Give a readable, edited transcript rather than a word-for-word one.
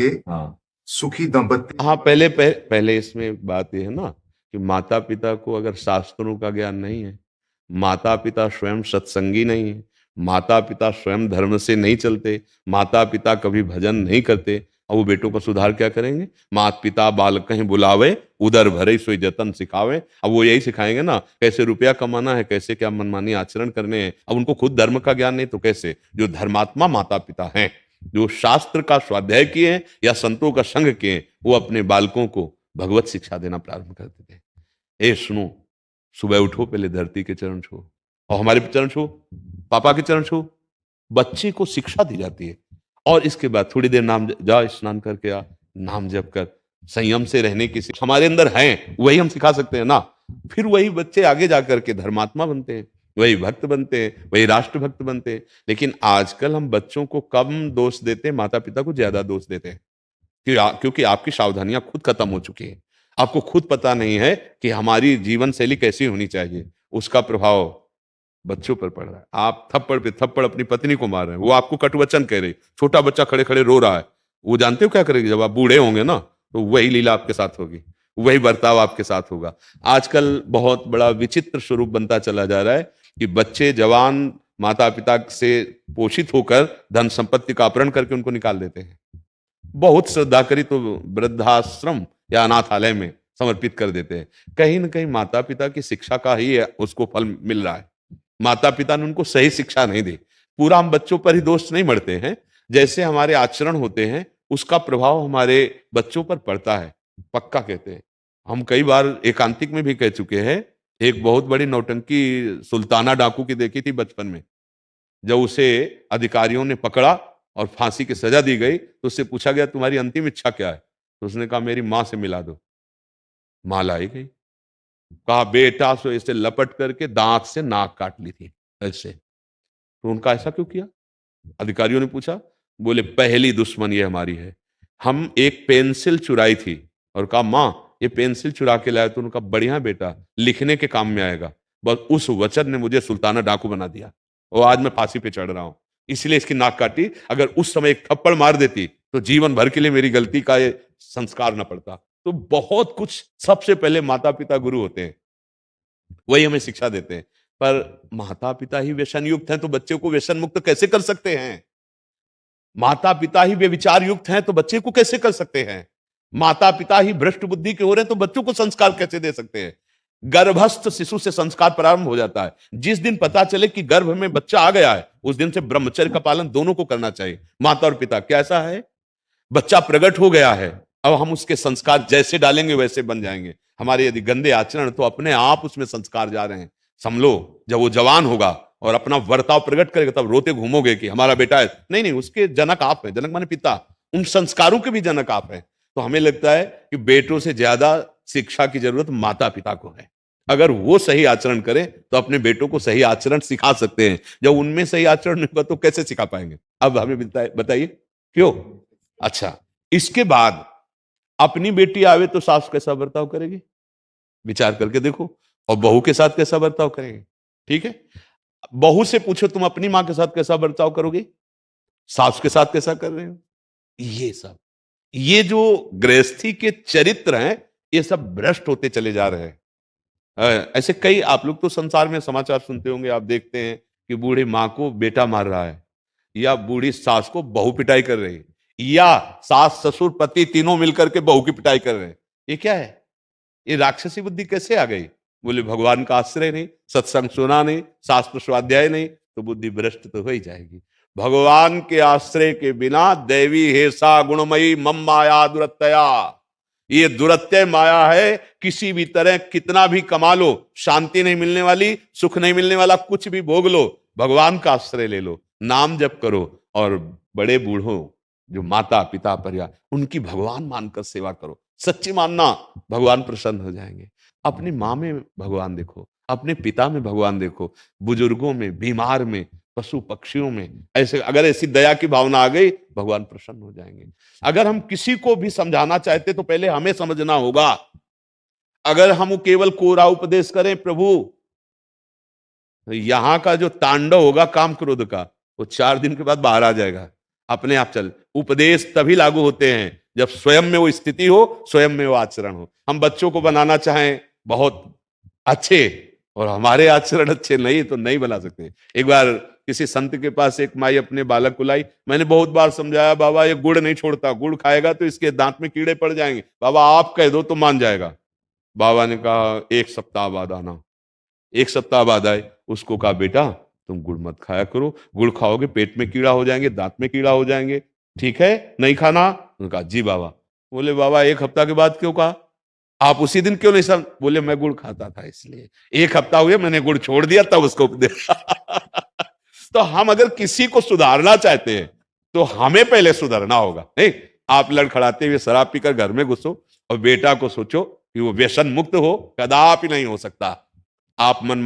के हाँ सुखी दंपत्ति। हाँ, पहले इसमें बात यह है ना कि माता पिता को अगर शास्त्रों का ज्ञान नहीं है, माता पिता स्वयं सत्संगी नहीं है, माता पिता स्वयं धर्म से नहीं चलते, माता पिता कभी भजन नहीं करते, और वो बेटों को सुधार क्या करेंगे? माता पिता बालक कहीं बुलावे, उधर भरे सोई जतन सिखावे। अब वो यही सिखाएंगे ना कैसे रुपया कमाना है, कैसे क्या मनमानी आचरण करने हैं। अब उनको खुद धर्म का ज्ञान नहीं तो कैसे? जो धर्मात्मा माता पिता हैं, जो शास्त्र का स्वाध्याय किए हैं या संतों का संग किए हैं, वो अपने बालकों को भगवत शिक्षा देना प्रारंभ कर देते हैं। ए सुनो, सुबह उठो, पहले धरती के चरण छो, और हमारे चरण छो, पापा के चरण छो। बच्चे को शिक्षा दी जाती है, और इसके बाद थोड़ी देर नाम जा, स्नान करके आ, नाम जप कर, संयम से रहने की शिक्षा हमारे अंदर है, वही हम सिखा सकते हैं ना। फिर वही बच्चे आगे जाकर के धर्मात्मा बनते हैं, वही भक्त बनते हैं, वही राष्ट्र भक्त बनते हैं। लेकिन आजकल हम बच्चों को कम दोष देते हैं, माता पिता को ज्यादा दोष देते हैं। क्योंकि आपकी सावधानियां खुद खत्म हो चुकी हैं। आपको खुद पता नहीं है कि हमारी जीवन शैली कैसी होनी चाहिए। उसका प्रभाव बच्चों पर पड़ रहा है। आप थप्पड़ पे थप्पड़ अपनी पत्नी को मार रहे हैं, वो आपको कटुवचन कह रही, छोटा बच्चा खड़े खड़े रो रहा है। वो जानते हो क्या करेगी? जब आप बूढ़े होंगे ना, तो वही लीला आपके साथ होगी, वही बर्ताव आपके साथ होगा। आजकल बहुत बड़ा विचित्र स्वरूप बनता चला जा रहा है कि बच्चे जवान माता पिता से पोषित होकर धन संपत्ति का अपहरण करके उनको निकाल देते हैं। बहुत श्रद्धा करी तो वृद्धाश्रम या अनाथालय में समर्पित कर देते हैं। कहीं ना कहीं माता पिता की शिक्षा का ही उसको फल मिल रहा है। माता पिता ने उनको सही शिक्षा नहीं दी। पूरा हम बच्चों पर ही दोष नहीं मढ़ते हैं, जैसे हमारे आचरण होते हैं उसका प्रभाव हमारे बच्चों पर पड़ता है, पक्का कहते हैं। हम कई बार एकांतिक में भी कह चुके हैं। एक बहुत बड़ी नौटंकी सुल्ताना डाकू की देखी थी बचपन में। जब उसे अधिकारियों ने पकड़ा और फांसी की सजा दी गई, तो उससे पूछा गया तुम्हारी अंतिम इच्छा क्या है? तो उसने कहा मेरी मां से मिला दो। मां लाई गई। कहा बेटा, सो इसे लपट करके दांत से नाक काट ली थी ऐसे। तो उनका ऐसा क्यों किया? अधिकारियों ने पूछा। बोले पहली दुश्मन ये हमारी है। हम एक पेंसिल चुराई थी, और कहा मां ये पेंसिल चुरा के लाया। तो उनका बढ़िया बेटा, लिखने के काम में आएगा। बस उस वचन ने मुझे सुल्ताना डाकू बना दिया, और आज मैं फांसी पे चढ़ रहा हूं। इसलिए इसकी नाक काटी। अगर उस समय एक थप्पड़ मार देती तो जीवन भर के लिए मेरी गलती का ये संस्कार न पड़ता। तो बहुत कुछ, सबसे पहले माता पिता गुरु होते हैं, वही हमें शिक्षा देते हैं। पर माता पिता ही व्यसन युक्त हैं तो बच्चे को व्यसन मुक्त कैसे कर सकते हैं? माता पिता ही व्यभिचार युक्त हैं तो बच्चे को कैसे कर सकते हैं? माता पिता ही भ्रष्ट बुद्धि के हो रहे हैं तो बच्चों को संस्कार कैसे दे सकते हैं? गर्भस्थ शिशु से संस्कार प्रारंभ हो जाता है। जिस दिन पता चले कि गर्भ में बच्चा आ गया है, उस दिन से ब्रह्मचर्य का पालन दोनों को करना चाहिए, माता और पिता। कैसा है? बच्चा प्रकट हो गया है, अब हम उसके संस्कार जैसे डालेंगे वैसे बन जाएंगे। हमारे यदि गंदे आचरण, तो अपने आप उसमें संस्कार जा रहे हैं। समझो, जब वो जवान होगा और अपना वर्ताव प्रकट करेगा, तब रोते घूमोगे कि हमारा बेटा है। नहीं नहीं, उसके जनक आप हैं। जनक माने पिता, उन संस्कारों के भी जनक आप हैं। तो हमें लगता है कि बेटों से ज्यादा शिक्षा की जरूरत माता पिता को है। अगर वो सही आचरण करें तो अपने बेटों को सही आचरण सिखा सकते हैं। जब उनमें सही आचरण नहीं होगा तो कैसे सिखा पाएंगे? अब हमें बताइए क्यों? अच्छा, इसके बाद अपनी बेटी आवे तो सास कैसा बर्ताव करेगी, विचार करके देखो। और बहू के साथ कैसा बर्ताव करेंगे? ठीक है, बहू से पूछो तुम अपनी मां के साथ कैसा बर्ताव करोगे, सास के साथ कैसा कर रहे हो। ये सब, ये जो गृहस्थी के चरित्र हैं, ये सब भ्रष्ट होते चले जा रहे हैं। ऐसे कई, आप लोग तो संसार में समाचार सुनते होंगे, आप देखते हैं कि बूढ़ी माँ को बेटा मार रहा है, या बूढ़ी सास को बहू पिटाई कर रही है, या सास ससुर पति तीनों मिलकर के बहू की पिटाई कर रहे हैं। ये क्या है? ये राक्षसी बुद्धि कैसे आ गई? बोले भगवान का आश्रय नहीं, सत्संग सुना नहीं, शास्त्र स्वाध्याय नहीं, तो बुद्धि भ्रष्ट तो हो ही जाएगी। भगवान के आश्रय के बिना दैवी हेसा गुणमयी मम माया दुरत्यया, ये दुरत्यय माया है। किसी भी तरह कितना भी कमा लो, शांति नहीं मिलने वाली, सुख नहीं मिलने वाला। कुछ भी भोग लो, भगवान का आश्रय ले लो, नाम जप करो, और बड़े बूढ़ों जो माता पिता परिवार, उनकी भगवान मानकर सेवा करो। सच्ची मानना, भगवान प्रसन्न हो जाएंगे। अपनी माँ में भगवान देखो, अपने पिता में भगवान देखो, बुजुर्गों में, बीमार में, पशु पक्षियों में। ऐसे अगर ऐसी दया की भावना आ गई, भगवान प्रसन्न हो जाएंगे। अगर हम किसी को भी समझाना चाहते तो पहले हमें समझना होगा। अगर हम केवल कोरा उपदेश करें प्रभु, तो यहां का जो तांडव होगा काम क्रोध का, वो 4 दिन के बाद बाहर आ जाएगा। अपने आप चल। उपदेश तभी लागू होते हैं जब स्वयं में वो स्थिति हो, स्वयं में वो आचरण हो। हम बच्चों को बनाना चाहें बहुत अच्छे और हमारे आचरण अच्छे नहीं तो नहीं बना सकते। एक बार किसी संत के पास एक माई अपने बालक को लाई। मैंने बहुत बार समझाया, बाबा ये गुड़ नहीं छोड़ता, गुड़ खाएगा तो इसके दांत में कीड़े पड़ जाएंगे, बाबा आप कह दो तो मान जाएगा। बाबा ने कहा एक सप्ताह बाद आना। एक सप्ताह बाद आए, उसको कहा बेटा तुम गुड़ मत खाया करो, गुड़ खाओगे पेट में कीड़ा हो जाएंगे, दांत में कीड़ा हो जाएंगे, ठीक है नहीं खाना। उन्होंने कहा जी बाबा। बोले बाबा एक हफ्ता के बाद क्यों कहा, आप उसी दिन क्यों नहीं समझ। बोले मैं गुड़ खाता था इसलिए, एक हफ्ता हुए मैंने गुड़ छोड़ दिया तब उसको उपदेश। तो हम अगर किसी को सुधारना चाहते हैं तो हमें पहले सुधरना होगा। नहीं, आप लड़खड़ाते हुए शराब पीकर घर में घुसो और बेटा को सोचो कि वो व्यसन मुक्त हो, कदापि नहीं हो सकता। आप मन